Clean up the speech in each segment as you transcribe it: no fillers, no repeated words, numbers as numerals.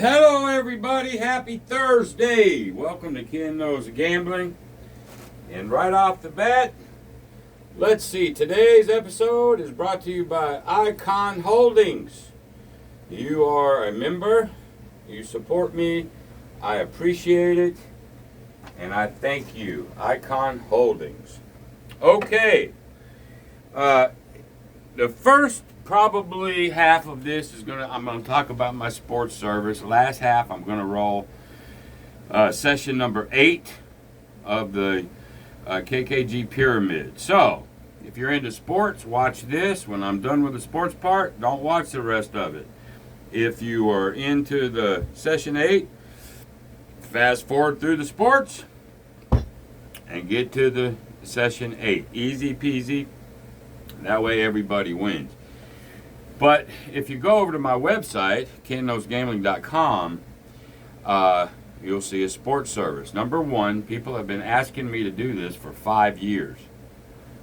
Hello, everybody. Happy Thursday. Welcome to Ken Knows Gambling. And right off the bat, let's see. Today's episode is brought to you by Icon Holdings. You are a member. You support me. I appreciate it. And I thank you. Icon Holdings. Okay. The first probably half of this is I'm gonna talk about my sports service. Last half I'm gonna roll session number 8 of the KKG Pyramid. So if you're into sports, watch this. When I'm done with the sports part, don't watch the rest of it. If you are into the session 8, fast forward through the sports and get to the session 8. Easy peasy. That way everybody wins. But if you go over to my website, KenKnowsGambling.com, you'll see a sports service. Number one, people have been asking me to do this for 5 years.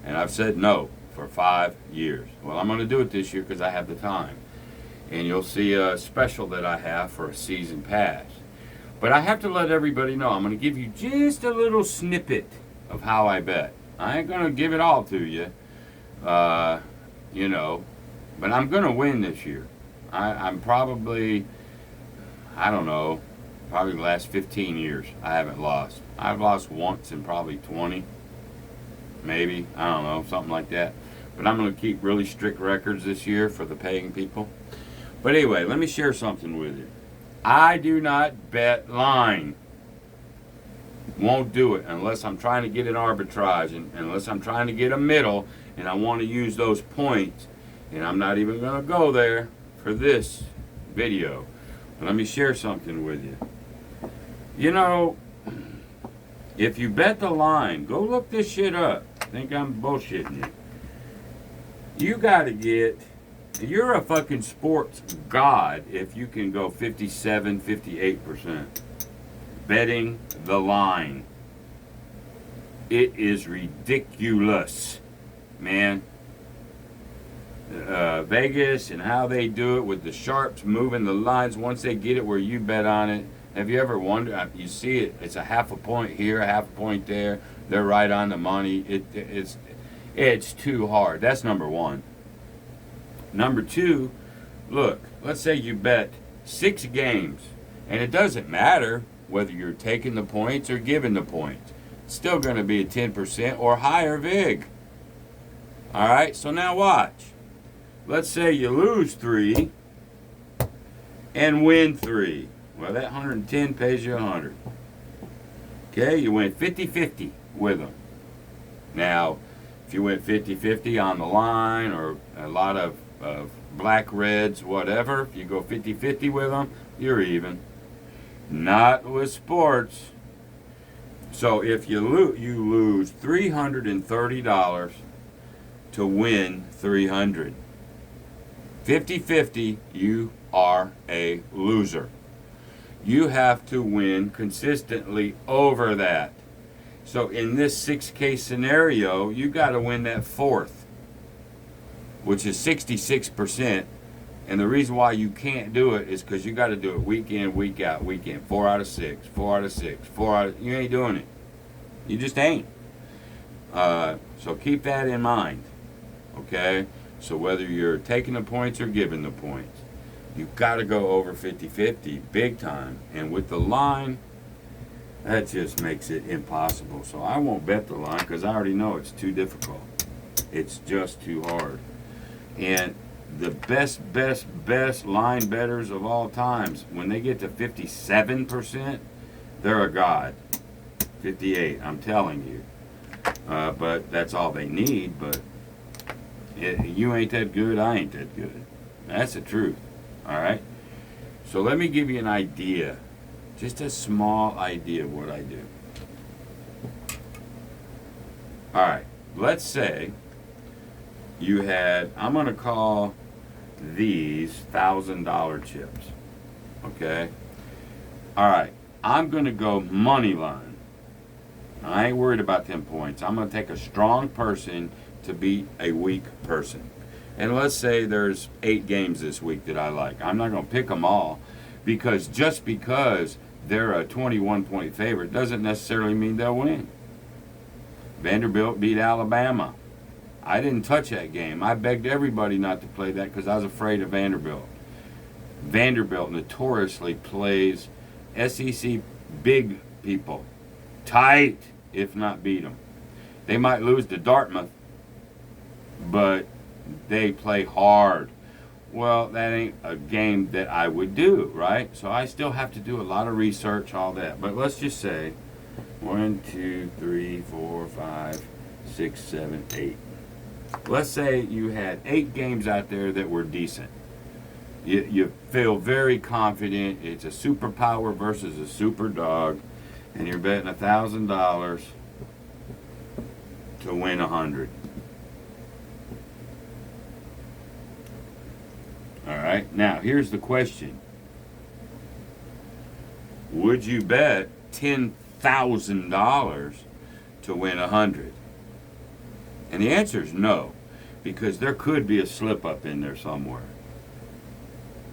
And I've said no for 5 years. Well, I'm going to do it this year because I have the time. And you'll see a special that I have for a season pass. But I have to let everybody know, I'm going to give you just a little snippet of how I bet. I ain't going to give it all to you, but I'm going to win this year. I'm probably, probably the last 15 years I haven't lost. I've lost once in probably 20, maybe, I don't know, something like that. But I'm going to keep really strict records this year for the paying people. But anyway, let me share something with you. I do not bet line. Won't do it unless I'm trying to get an arbitrage and unless I'm trying to get a middle and I want to use those points. And I'm not even going to go there for this video. But let me share something with you. You know, if you bet the line, go look this shit up. Think I'm bullshitting you. You got to get, you're a fucking sports god if you can go 57, 58%. Betting the line. It is ridiculous, man. Vegas and how they do it with the sharps moving the lines once they get it where you bet on it. Have you ever wondered? You see it. It's a half a point here, a half a point there. They're right on the money. It's too hard. That's number one. Number two, look. Let's say you bet 6 games, and it doesn't matter whether you're taking the points or giving the points. It's still going to be a 10% or higher vig. All right. So now watch. Let's say you lose 3 and win 3. Well, that 110 pays you 100. Okay, you went 50-50 with them. Now, if you went 50-50 on the line or a lot of black, reds, whatever, if you go 50-50 with them, you're even. Not with sports. So if you lose $330 to win 300. 50-50, you are a loser. You have to win consistently over that. So in this 6K scenario, you got to win that fourth, which is 66%. And the reason why you can't do it is because you got to do it week in, week out, weekend. 4 out of 6, 4 out of 6, 4 out of... You ain't doing it. You just ain't. So keep that in mind. Okay? So whether you're taking the points or giving the points, you've got to go over 50-50 big time. And with the line, that just makes it impossible. So I won't bet the line because I already know it's too difficult. It's just too hard. And the best line bettors of all times, when they get to 57%, they're a god. 58, I'm telling you. But that's all they need. But you ain't that good, I ain't that good. That's the truth. All right? So let me give you an idea. Just a small idea of what I do. All right. Let's say you had, I'm going to call these $1,000 chips. Okay? All right. I'm going to go money line. I ain't worried about 10 points. I'm going to take a strong person to beat a weak person. And let's say there's 8 games this week that I like. I'm not going to pick them all Because just because they're a 21-point favorite doesn't necessarily mean they'll win. Vanderbilt beat Alabama. I didn't touch that game. I begged everybody not to play that because I was afraid of Vanderbilt. Vanderbilt notoriously plays SEC big people tight, if not beat them. They might lose to Dartmouth, but they play hard. Well, that ain't a game that I would do, right? So I still have to do a lot of research, all that. But let's just say 1, 2, 3, 4, 5, 6, 7, 8. Let's say you had 8 games out there that were decent. You feel very confident. It's a superpower versus a super dog, and you're betting $1,000 to win 100. All right. Now here's the question: would you bet $10,000 to win 100? And the answer is no, because there could be a slip up in there somewhere.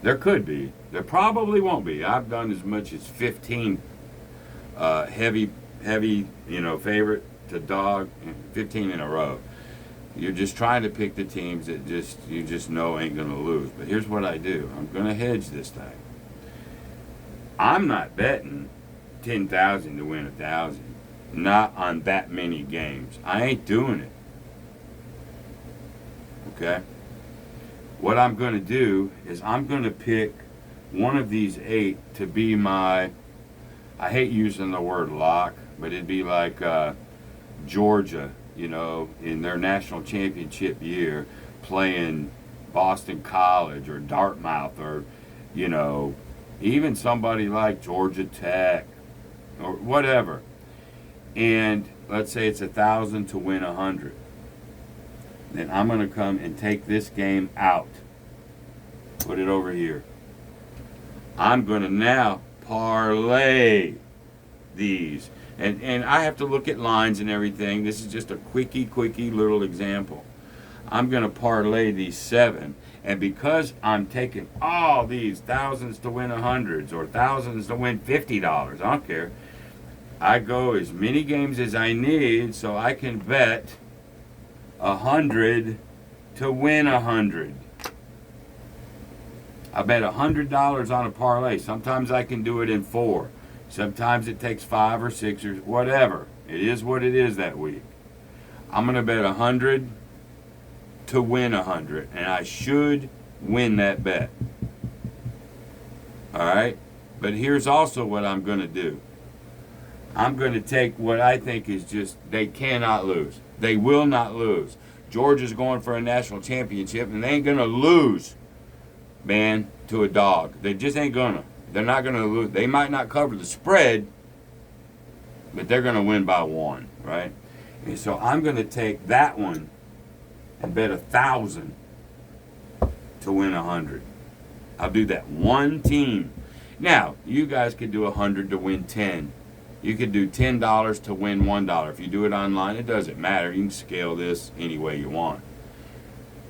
There could be. There probably won't be. I've done as much as 15 heavy, favorite to dog, 15 in a row. You're just trying to pick the teams that you just know ain't going to lose. But here's what I do. I'm going to hedge this thing. I'm not betting 10,000 to win 1,000. Not on that many games. I ain't doing it. Okay? What I'm going to do is I'm going to pick one of these 8 to be my, I hate using the word lock, but it'd be like Georgia, in their national championship year, playing Boston College or Dartmouth or, even somebody like Georgia Tech or whatever. And let's say it's 1,000 to win 100. Then I'm going to come and take this game out. Put it over here. I'm going to now parlay these. And I have to look at lines and everything. This is just a quickie little example. I'm going to parlay these 7. And because I'm taking all these thousands to win 100s or thousands to win $50, I don't care. I go as many games as I need so I can bet 100 to win 100. I bet $100 on a parlay. Sometimes I can do it in 4. Sometimes it takes 5 or 6 or whatever. It is what it is that week. I'm going to bet 100 to win 100, and I should win that bet. All right? But here's also what I'm going to do. I'm going to take what I think is just, they cannot lose. They will not lose. Georgia's going for a national championship, and they ain't going to lose, man, to a dog. They just ain't going to. They're not going to lose. They might not cover the spread, but they're going to win by 1, right? And so I'm going to take that one and bet 1,000 to win 100. I'll do that one team. Now, you guys could do 100 to win 10. You could do $10 to win $1. If you do it online, it doesn't matter. You can scale this any way you want.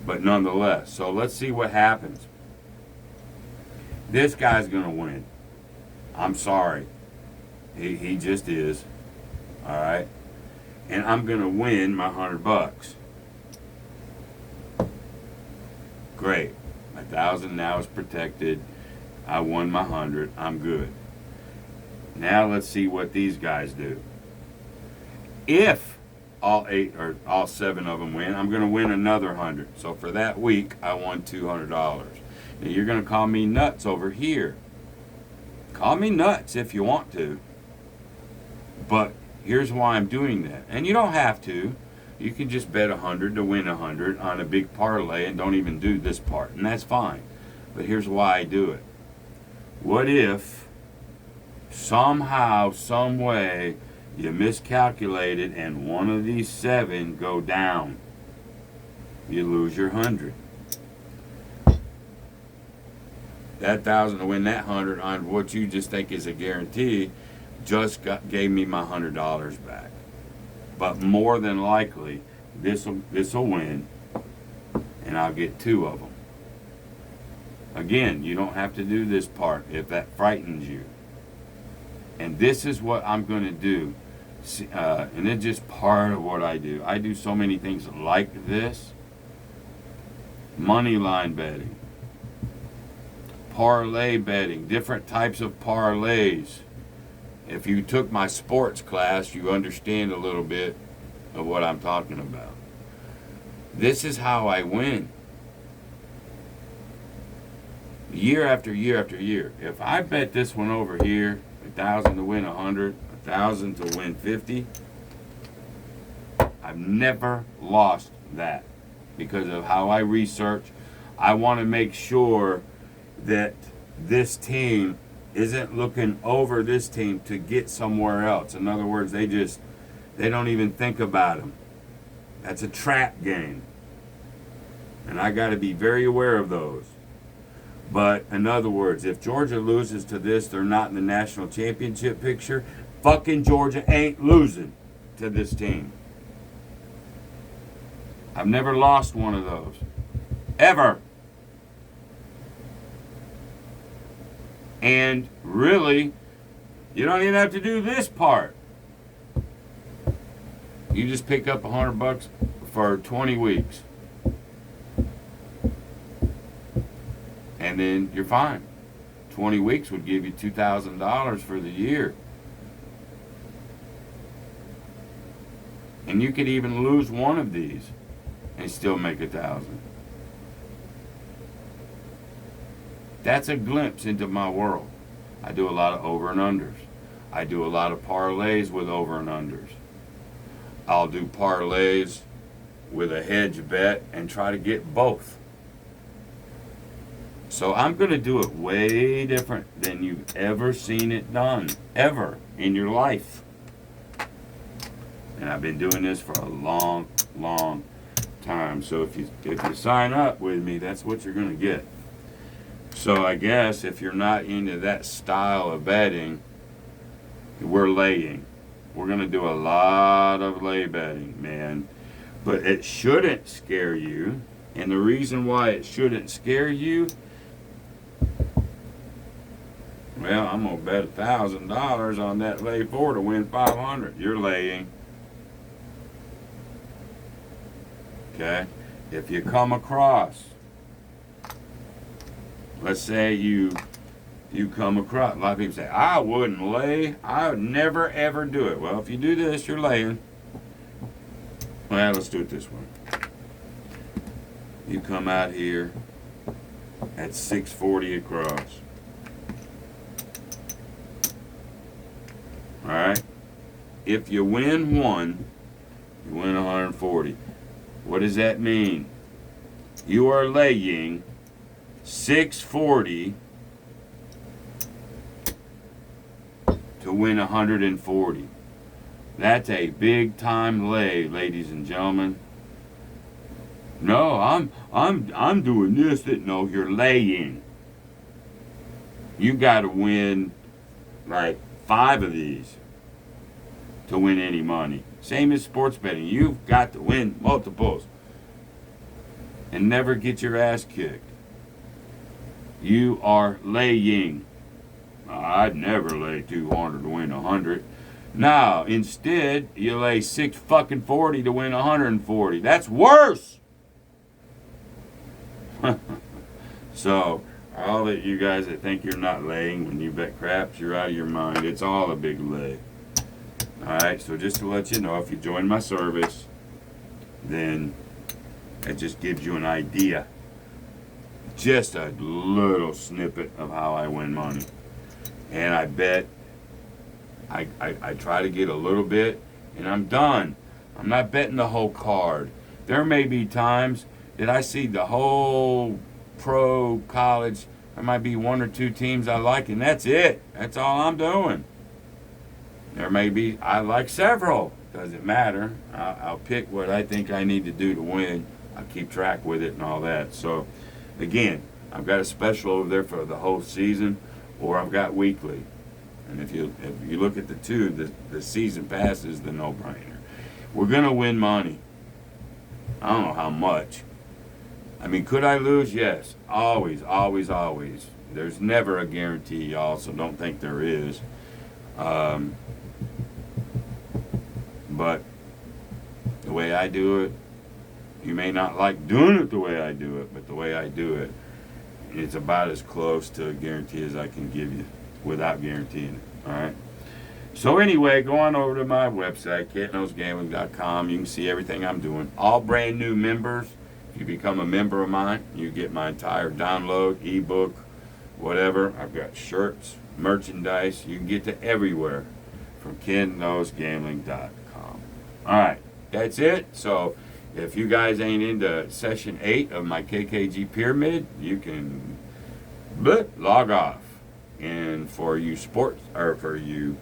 But nonetheless, so let's see what happens. This guy's going to win. I'm sorry. He just is. All right? And I'm going to win my $100. Great. My 1,000 now is protected. I won my 100. I'm good. Now let's see what these guys do. If all 8 or all 7 of them win, I'm going to win another 100. So for that week, I won $200. Now you're going to call me nuts over here. Call me nuts if you want to. But here's why I'm doing that. And you don't have to. You can just bet 100 to win 100 on a big parlay and don't even do this part. And that's fine. But here's why I do it. What if somehow, some way, you miscalculated and one of these 7 go down? You lose your 100. That 1,000 to win that 100 on what you just think is a guarantee just gave me my $100 back. But more than likely, this'll win, and I'll get 2 of them. Again, you don't have to do this part if that frightens you. And this is what I'm going to do. And it's just part of what I do. I do so many things like this. Money line betting. Parlay betting. Different types of parlays. If you took my sports class, you understand a little bit of what I'm talking about. This is how I win. Year after year after year. If I bet this one over here, 1,000 to win 100, 1,000 to win 50, I've never lost that because of how I research. I want to make sure that this team isn't looking over this team to get somewhere else. In other words, they don't even think about them. That's a trap game. And I got to be very aware of those. But in other words, if Georgia loses to this, they're not in the national championship picture. Fucking Georgia ain't losing to this team. I've never lost one of those. Ever. And really, you don't even have to do this part. You just pick up $100 for 20 weeks. And then you're fine. 20 weeks would give you $2,000 for the year. And you could even lose one of these and still make $1,000. That's a glimpse into my world. I do a lot of over and unders. I do a lot of parlays with over and unders. I'll do parlays with a hedge bet and try to get both. So I'm going to do it way different than you've ever seen it done, ever in your life. And I've been doing this for a long, long time. So if you sign up with me, that's what you're going to get. So I guess if you're not into that style of betting, we're laying. We're going to do a lot of lay betting, man. But it shouldn't scare you. And the reason why it shouldn't scare you, well, I'm going to bet $1,000 on that lay 4 to win 500. You're laying. Okay? If you come across, let's say you come across, a lot of people say, I wouldn't lay. I would never, ever do it. Well, if you do this, you're laying. Well, let's do it this way. You come out here at 640 across. All right? If you win one, you win 140. What does that mean? You are laying 640 to win 140. That's a big time lay, ladies and gentlemen. No, I'm doing this. That no, you're laying. You got to win like 5 of these to win any money. Same as sports betting. You've got to win multiples and never get your ass kicked. You are laying. I'd never lay 200 to win 100. No, instead you lay 640 to win 140. That's worse. So all of you guys that think you're not laying when you bet craps, you're out of your mind. It's all a big lay. Alright, so just to let you know, if you join my service, then it just gives you an idea. Just a little snippet of how I win money. And I bet, I try to get a little bit, and I'm done. I'm not betting the whole card. There may be times that I see the whole pro college. There might be 1 or 2 teams I like, and that's it. That's all I'm doing. There may be, I like several. Doesn't matter. I'll pick what I think I need to do to win. I'll keep track with it and all that. So, again, I've got a special over there for the whole season, or I've got weekly. And if you look at the two, the season pass is the no-brainer. We're going to win money. I don't know how much. I mean, could I lose? Yes. Always, always, always. There's never a guarantee, y'all, so don't think there is. But the way I do it, you may not like doing it the way I do it, but the way I do it, it's about as close to a guarantee as I can give you without guaranteeing it. All right. So anyway, go on over to my website, KidNosGambling.com. You can see everything I'm doing. All brand new members. If you become a member of mine, you get my entire download, ebook, whatever. I've got shirts, merchandise. You can get to everywhere from KidNosGambling.com. All right, that's it. So if you guys ain't into session 8 of my KKG Pyramid, you can log off. And for you sports, or for you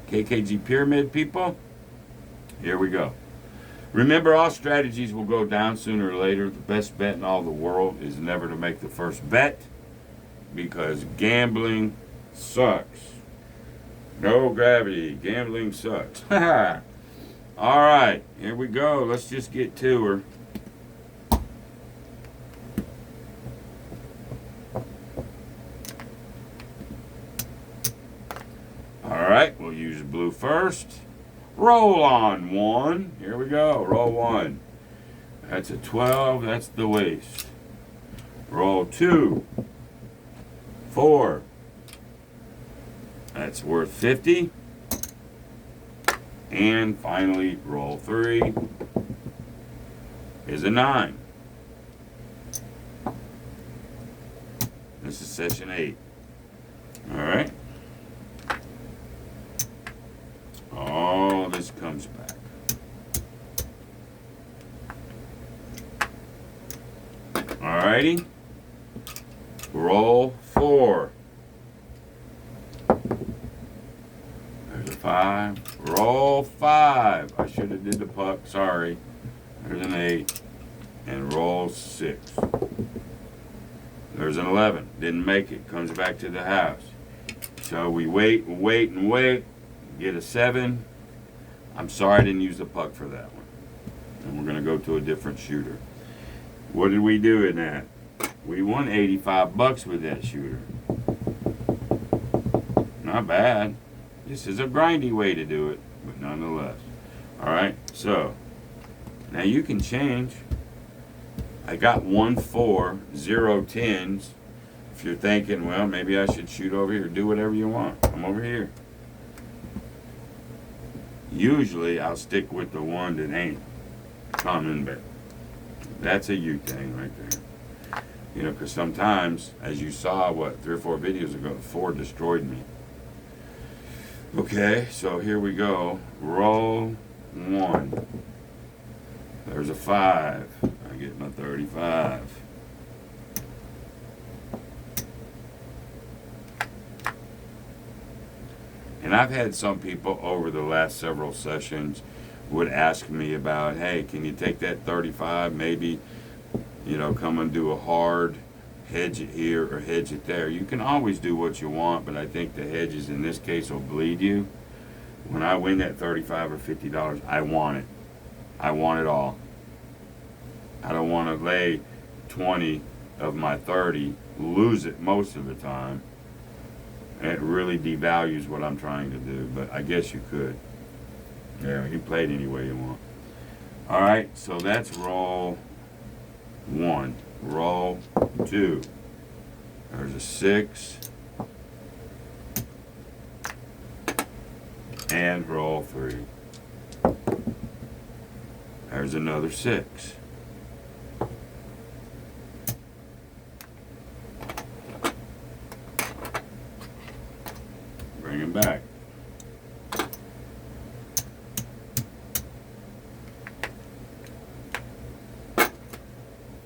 KKG Pyramid people, here we go. Remember, all strategies will go down sooner or later. The best bet in all the world is never to make the first bet, because gambling sucks. No gravity. Gambling sucks. All right, here we go. Let's just get to her. All right, we'll use blue first. Roll on 1. Here we go. Roll 1. That's a 12. That's the waist. Roll 2. 4. That's worth 50. And finally, roll 3 is a 9. This is session 8. All right. All this comes back. Alrighty. Roll 4. There's a 5. Roll 5. I should have did the puck. Sorry. There's an 8. And roll 6. There's an 11. Didn't make it. Comes back to the house. So we wait and wait and wait. Get a 7. I'm sorry I didn't use the puck for that one. And we're going to go to a different shooter. What did we do in that? We won $85 with that shooter. Not bad. This is a grindy way to do it, but nonetheless. Alright, so now you can change. I got 1 4, 0 10s. If you're thinking, well, maybe I should shoot over here, do whatever you want. I'm over here. Usually I'll stick with the one that ain't coming, but that's a you thing right there. You know, because sometimes, as you saw, 3 or 4 videos ago, 4 destroyed me. Okay, so here we go. Roll 1. There's a 5. I get my 35. And I've had some people over the last several sessions would ask me about, hey, can you take that 35, maybe, you know, come and do a hard, hedge it here or hedge it there. You can always do what you want, but I think the hedges in this case will bleed you. When I win that $35 or $50, I want it. I want it all. I don't want to lay 20 of my 30, lose it most of the time. It really devalues what I'm trying to do, but I guess you could. Yeah, you play it any way you want. All right, so that's roll 1. Roll 2. There's a 6. And roll 3. There's another 6. Bring him back.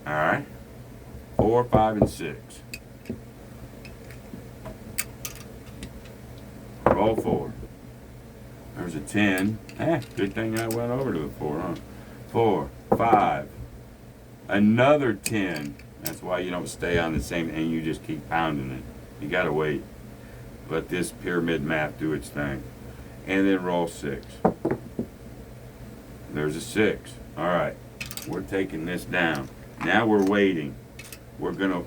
All right. 4, 5, and 6. Roll 4. There's a 10. Good thing I went over to the 4, huh? 4, 5. Another 10. That's why you don't stay on the same, and you just keep pounding it. You gotta wait. Let this pyramid math do its thing. And then roll 6. There's a 6. All right. We're taking this down. Now we're waiting. We're gonna,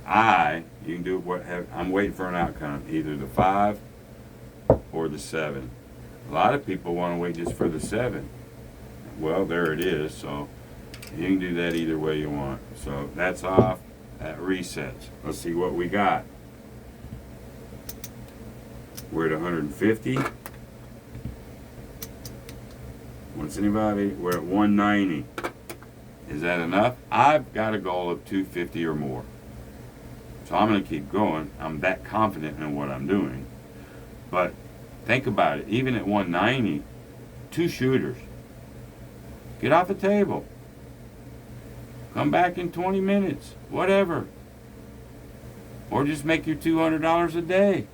you can do what, I'm waiting for an outcome, either the 5 or the 7. A lot of people want to wait just for the 7. Well, there it is, so you can do that either way you want. So that's off, that resets. Let's see what we got. We're at 150. What's anybody? We're at 190. Is that enough? I've got a goal of 250 or more. So I'm going to keep going. I'm that confident in what I'm doing. But think about it. Even at 190, 2 shooters. Get off the table. Come back in 20 minutes. Whatever. Or just make your $200 a day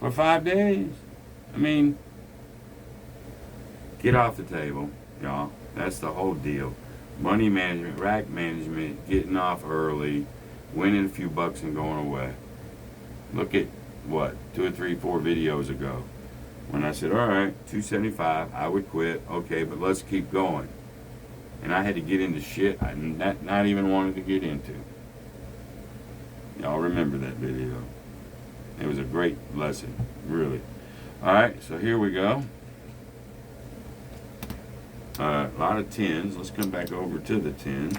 for 5 days. I mean, get off the table, y'all. That's the whole deal. Money management, rack management, getting off early, winning a few bucks and going away. Look at what, 2 or 3, 4 videos ago when I said, all right, 275, I would quit. Okay, but let's keep going. And I had to get into shit I not even wanted to get into. Y'all remember that video. It was a great lesson, really. All right, so here we go. A lot of 10s. Let's come back over to the 10.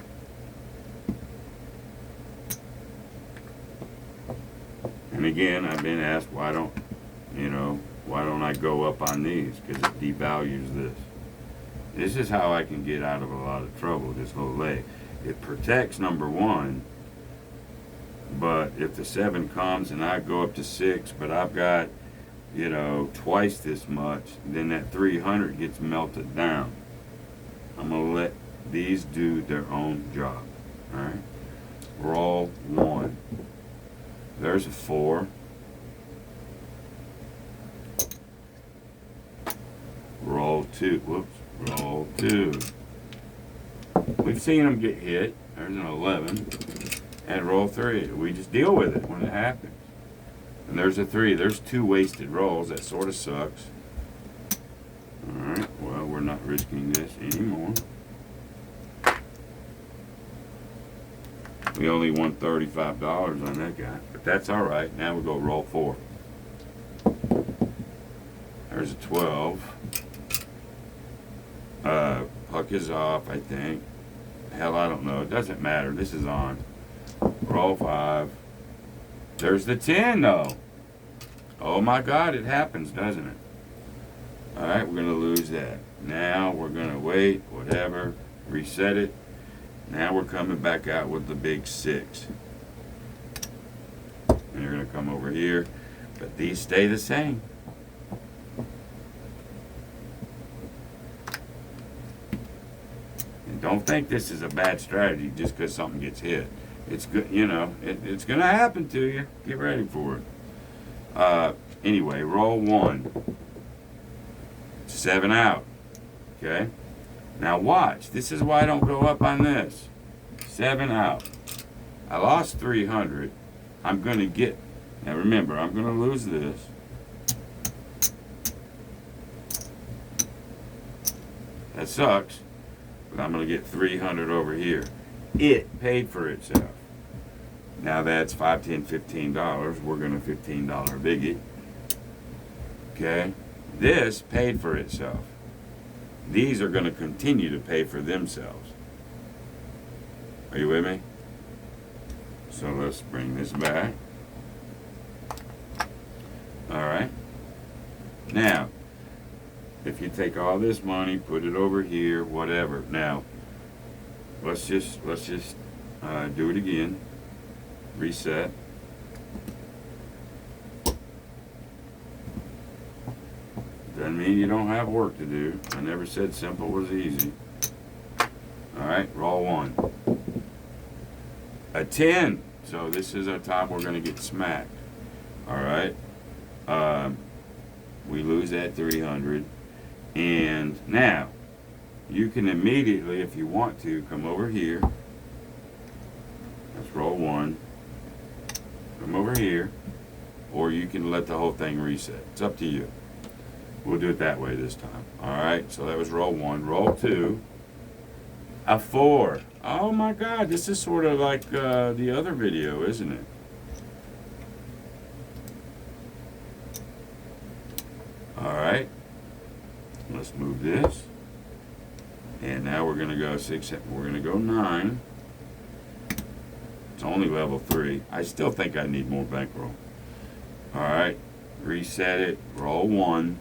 And again, I've been asked why don't I go up on these? Because it devalues this. This is how I can get out of a lot of trouble, this little leg. It protects number 1, but if the 7 comes and I go up to 6, but I've got, twice this much, then that 300 gets melted down. I'm going to let these do their own job. All right? Roll 1. There's a 4. Roll 2. Whoops. Roll 2. We've seen them get hit. There's an 11. And roll 3. We just deal with it when it happens. And there's a 3. There's 2 wasted rolls. That sort of sucks. Alright, well, we're not risking this anymore. We only won $35 on that guy. But that's alright. Now we go roll 4. There's a 12. Puck is off, I think. Hell, I don't know. It doesn't matter. This is on. Roll 5. There's the 10, though. Oh my God, it happens, doesn't it? Alright, we're going to lose that. Now we're going to wait, whatever, reset it. Now we're coming back out with the big 6. And you're going to come over here. But these stay the same. And don't think this is a bad strategy just because something gets hit. It's good, it's going to happen to you. Get ready for it. Anyway, roll 1. 7 out. Okay? Now watch. This is why I don't go up on this. 7 out. I lost 300. I'm going to get... Now remember, I'm going to lose this. That sucks. But I'm going to get 300 over here. It paid for itself. Now that's $5, $10, $15. We're going to $15 biggie. Okay? This paid for itself. These are going to continue to pay for themselves. Are you with me? So let's bring this back. Alright. Now, if you take all this money, put it over here, whatever. Now, let's just do it again. Reset. Doesn't mean you don't have work to do. I never said simple was easy. Alright, roll 1. A 10. So this is our time we're going to get smacked. Alright. We lose that 300. And now, you can immediately, if you want to, come over here. Let's roll 1. Come over here. Or you can let the whole thing reset. It's up to you. We'll do it that way this time. Alright, so that was roll 1. Roll 2. A 4. Oh my God, this is sort of like the other video, isn't it? All right, let's move this. And now we're gonna go we're gonna go 9. It's only level 3. I still think I need more bankroll. All right, reset it, roll 1.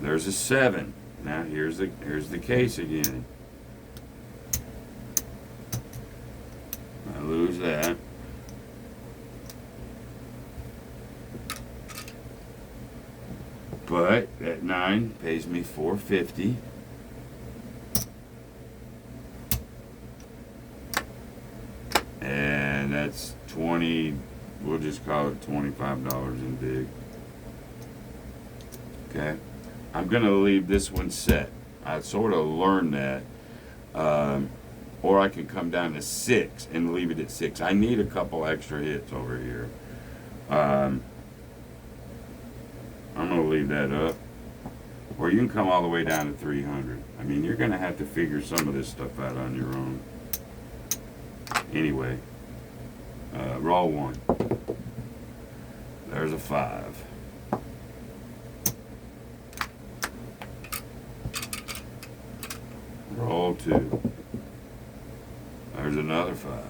There's a 7. Now here's the case again. I lose that. But that 9 pays me $4.50. And that's 20, we'll just call it $25 in big. Okay. I'm gonna leave this one set. I sort of learned that. Or I can come down to 6 and leave it at 6. I need a couple extra hits over here. I'm gonna leave that up. Or you can come all the way down to 300. I mean, you're gonna have to figure some of this stuff out on your own. Anyway, roll 1. There's a 5. Roll 2. There's another 5.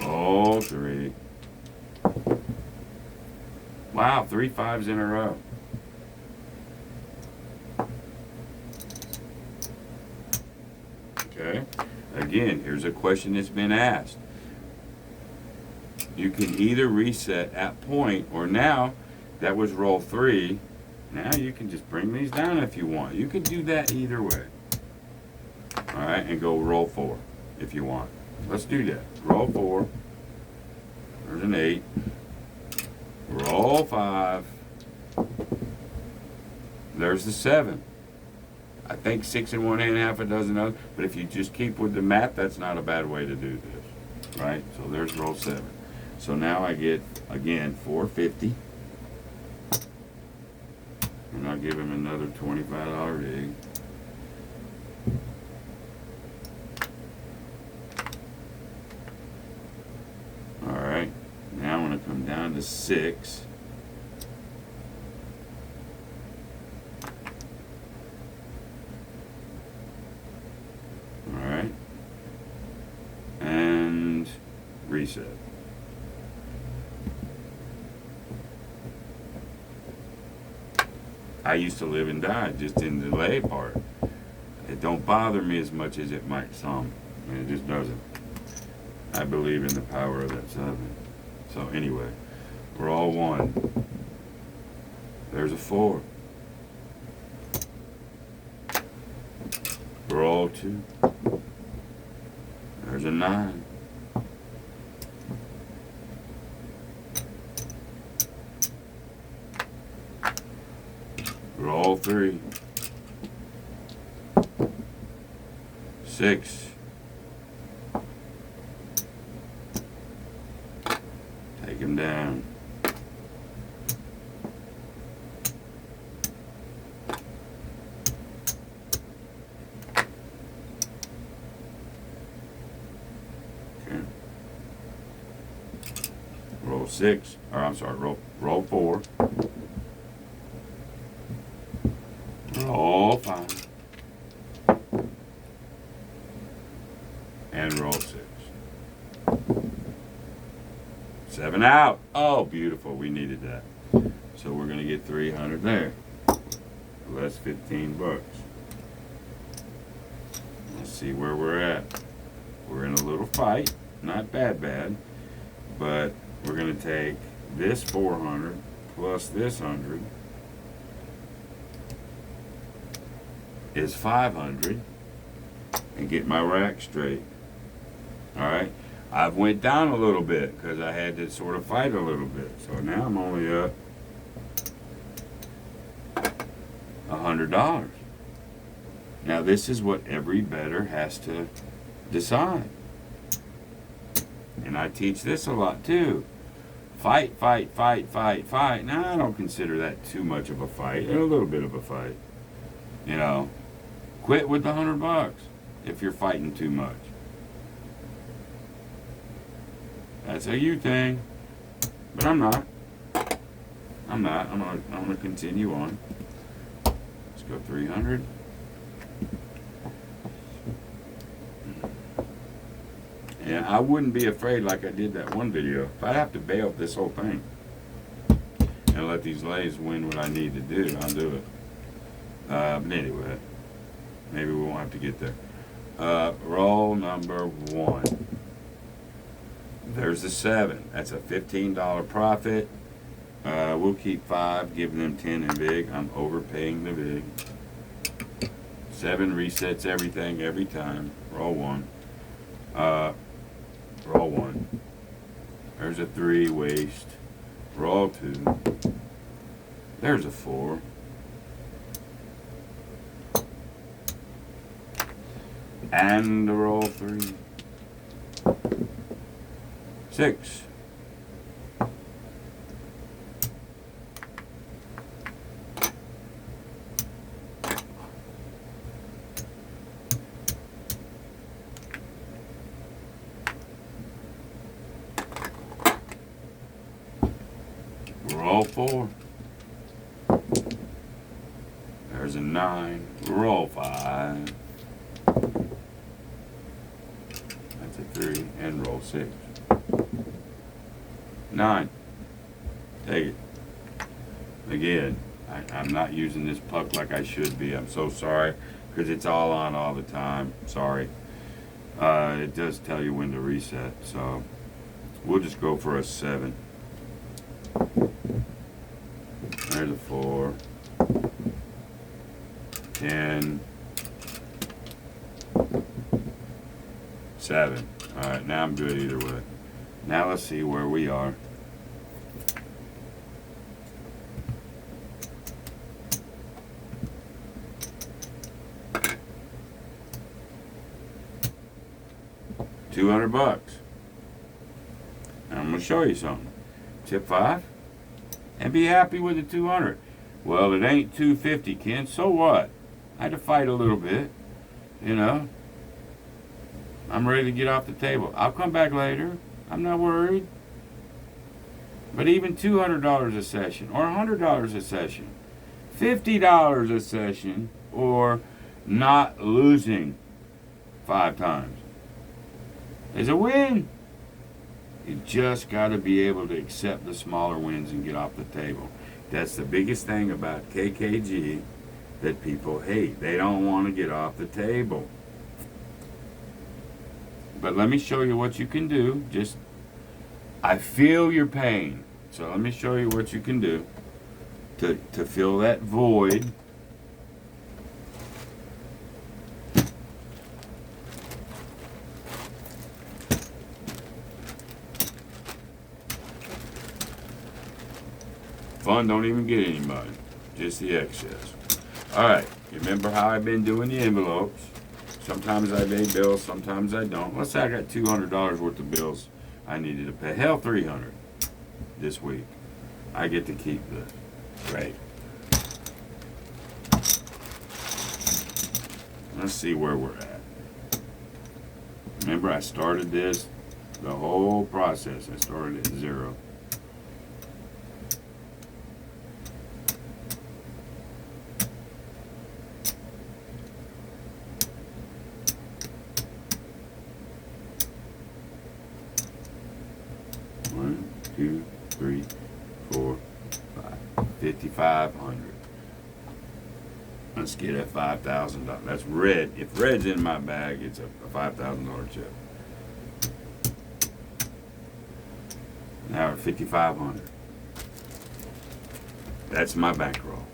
Roll 3. Wow, 3 5s in a row. Okay. Again, here's a question that's been asked. You can either reset at point, or now that was roll 3. Now you can just bring these down if you want. You can do that either way. All right, and go roll 4 if you want. Let's do that. Roll 4. There's an 8. Roll 5. There's the 7. I think 6 in one hand, half a dozen others. But if you just keep with the math, that's not a bad way to do this. Right? So there's roll 7. So now I get, again, $4.50. And I'll give him another $25 rig. Alright, now I'm going to come down to 6. Alright, and reset. I used to live and die just in the delay part. It don't bother me as much as it might some. I mean, it just doesn't. I believe in the power of that 7. So anyway, roll 1. There's a 4. Roll 2. There's a 9. Roll 3. 6. Take him down. Okay. Roll 6. Or I'm sorry, roll 4. Roll 5. And roll 6. 7 out. Oh, beautiful. We needed that. So we're going to get 300 there. Less 15 bucks. Let's see where we're at. We're in a little fight. Not bad. But we're going to take this 400 plus this 100 is 500 and get my rack straight. Alright, I've went down a little bit because I had to sort of fight a little bit. So now I'm only up $100. Now this is what every bettor has to decide. And I teach this a lot too. fight, fight, fight, fight, fight. Now I don't consider that too much of a fight. A little bit of a fight. You know, quit with the $100 if you're fighting too much. That's a you thing, but I'm not. I'm not. I'm gonna continue on. Let's go 300. And I wouldn't be afraid like I did that one video. If I have to bail this whole thing and let these lays win what I need to do, I'll do it. But anyway, maybe we won't have to get there. Roll number 1. There's the 7. That's a $15 profit. We'll keep 5, giving them 10 and big. I'm overpaying the big. 7 resets everything every time. Roll 1. Roll 1. There's a 3, waste. Roll 2. There's a 4. And a roll 3. 6. Roll 4. There's a 9. Roll 5. That's a 3. And roll 6. 9. Take it. Again, I'm not using this puck like I should be. I'm so sorry, because it's all on all the time. Sorry. It does tell you when to reset, so we'll just go for a 7. There's a 4. 10. 7. Alright, now I'm good either way. Now let's see where we are. $200. And I'm gonna show you something. Tip 5 and be happy with the 200. Well, it ain't 250, Ken. So what? I had to fight a little bit, you know. I'm ready to get off the table. I'll come back later. I'm not worried. But even $200 a session, or $100 a session, $50 a session, or not losing 5 times is a win. You just got to be able to accept the smaller wins and get off the table. That's the biggest thing about KKG that people hate. They don't want to get off the table. But let me show you what you can do. I feel your pain. So let me show you what you can do to fill that void. Fun don't even get any money, just the excess. All right, you remember how I've been doing the envelopes? Sometimes I pay bills, sometimes I don't. Let's say I got $200 worth of bills I needed to pay. Hell, $300 this week. I get to keep this. Great. Let's see where we're at. Remember, I started this, the whole process. I started at 0. One, 2, 3, 4, 5. 5,500. Let's get at $5,000. That's red. If red's in my bag, it's a $5,000 check. Now we're at 5,500. That's my bankroll.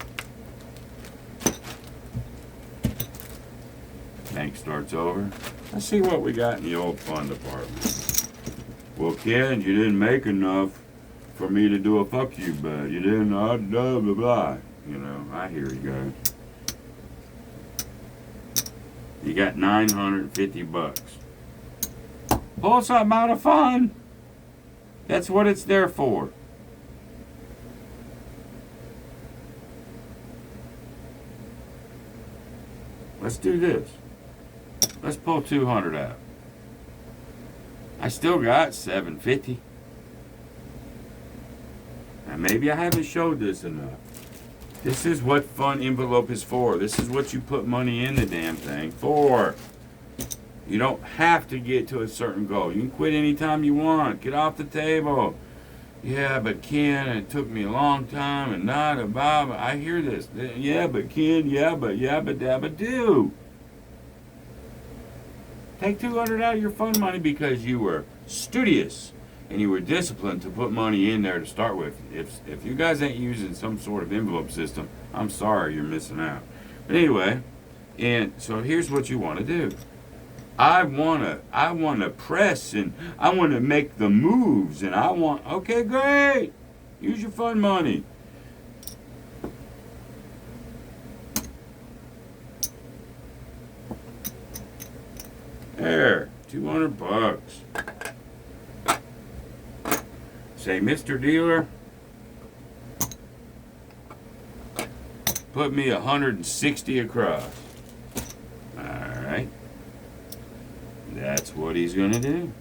Bank starts over. Let's see what we got in the old fund department. Well, Ken, you didn't make enough for me to do a fuck you bet. You didn't, blah, blah, blah. You know, I hear you guys. You got $950. Pull something out of fun. That's what it's there for. Let's do this. Let's pull 200 out. I still got 750. Now maybe I haven't showed this enough. This is what fun envelope is for. This is what you put money in the damn thing for. You don't have to get to a certain goal. You can quit anytime you want. Get off the table. Yeah, but Ken, it took me a long time and not a Bob. I hear this. Yeah, but Ken, yeah, but dabba do. Take 200 out of your fun money because you were studious and you were disciplined to put money in there to start with. If you guys ain't using some sort of envelope system, I'm sorry, you're missing out. But anyway, and so here's what you want to do. I wanna press and I wanna make the moves and okay, great. Use your fun money. There, 200 bucks. Say, Mr. Dealer, put me 160 across. All right. That's what he's gonna do.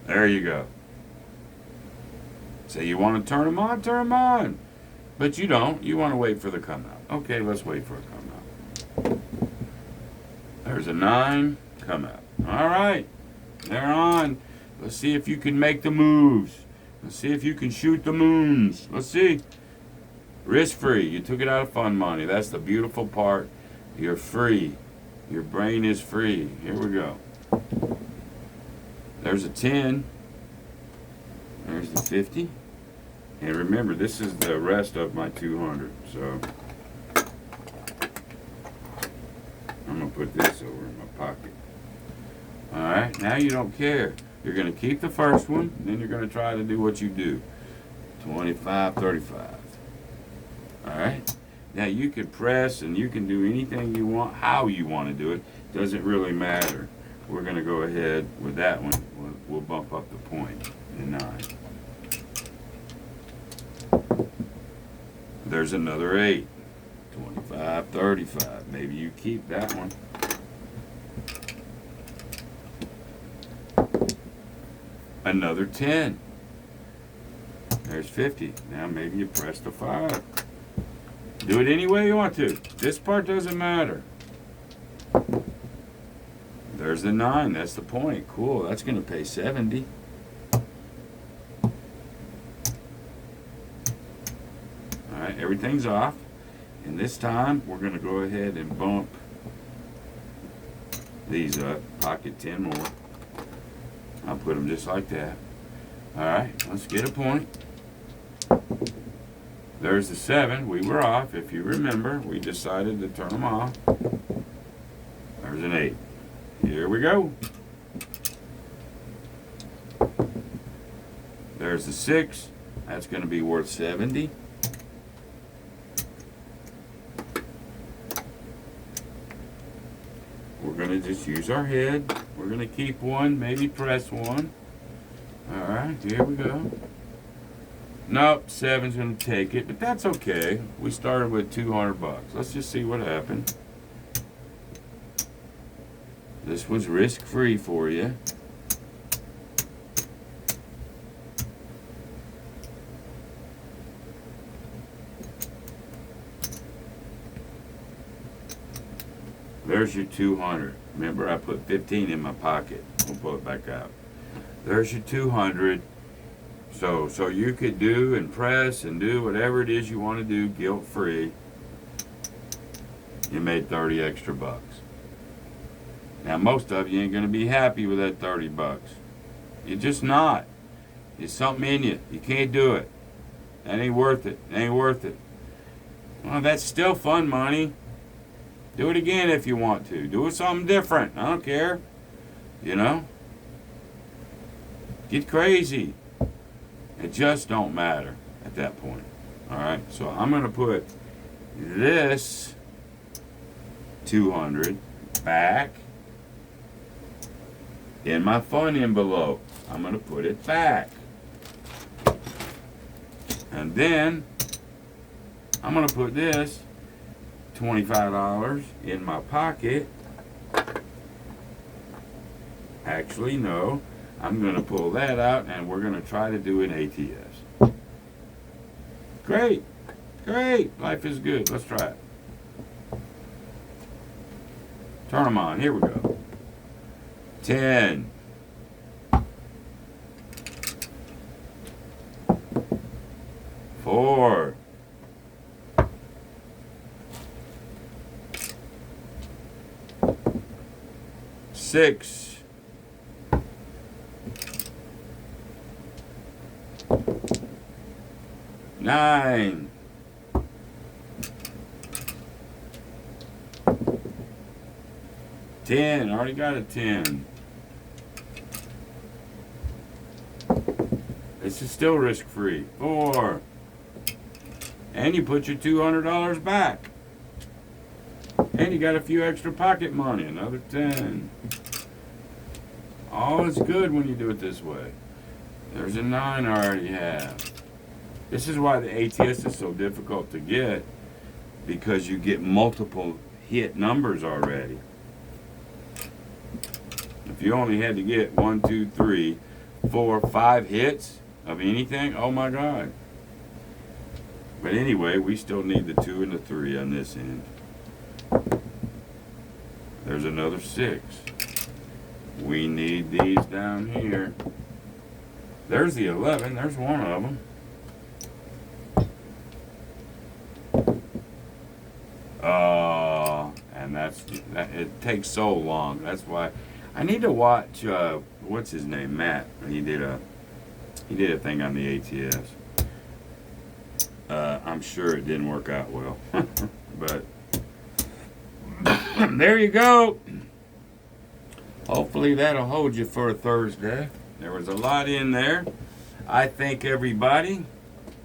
There you go. Say you want to turn them on, turn them on. But you don't. You want to wait for the come out. Okay, let's wait for a come out. There's a 9, come out. All right, they're on. Let's see if you can make the moves. Let's see if you can shoot the moons. Let's see. Risk-free. You took it out of fun money. That's the beautiful part. You're free. Your brain is free. Here we go. There's a 10. There's the 50. And remember, this is the rest of my 200. So I'm going to put this over in my pocket. All right. Now you don't care. You're going to keep the first one, then you're going to try to do what you do. 25, 35. All right? Now you can press and you can do anything you want, how you want to do it. Doesn't really matter. We're going to go ahead with that one. We'll bump up the point in 9. There's another 8. 25, 35. Maybe you keep that one. Another 10. There's 50. Now maybe you press the 5. Do it any way you want to. This part doesn't matter. There's the 9. That's the point. Cool. That's going to pay 70. All right. Everything's off. And this time we're going to go ahead and bump these up. Pocket 10 more. I'll put them just like that. All right, let's get a point. There's the 7. We were off. If you remember, we decided to turn them off. There's an 8. Here we go. There's the 6. That's going to be worth 70. We're going to just use our head. We're going to keep one, maybe press one. All right, here we go. Nope, 7's going to take it, but that's okay. We started with 200 bucks. Let's just see what happened. This was risk-free for you. There's your 200. Remember, I put 15 in my pocket. We'll pull it back out. There's your 200. So you could do and press and do whatever it is you want to do guilt-free. You made 30 extra bucks. Now, most of you ain't going to be happy with that 30 bucks. You're just not. It's something in you. You can't do it. That ain't worth it. It ain't worth it. Well, that's still fun money. Do it again if you want to. Do it something different. I don't care. You know? Get crazy. It just don't matter at that point. Alright, so I'm going to put this 200 back in my fun envelope. I'm going to put it back. And then I'm going to put this $25 in my pocket. Actually, no. I'm going to pull that out and we're going to try to do an ATS. Great. Great. Life is good. Let's try it. Turn them on. Here we go. 10. 4. 6. 9. 10. Already got a 10. This is still risk-free. 4. And you put your $200 back. And you got a few extra pocket money. Another 10. All is good when you do it this way. There's a 9 I already have. This is why the ATS is so difficult to get, because you get multiple hit numbers already. If you only had to get 1, 2, 3, 4, 5 hits of anything, oh my God. But anyway, we still need the 2 and the 3 on this end. There's another 6. We need these down here. There's the 11. There's one of them. And it takes so long. That's why I need to watch. What's his name? Matt. He did a thing on the ATS. I'm sure it didn't work out well, but there you go. Hopefully that'll hold you for a Thursday. There was a lot in there. I thank everybody.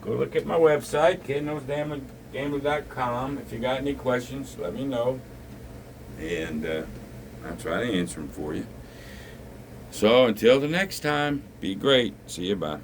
Go look at my website, KidKnowsGambling.com. If you got any questions, let me know. And I'll try to answer them for you. So until the next time, be great. See you, bye.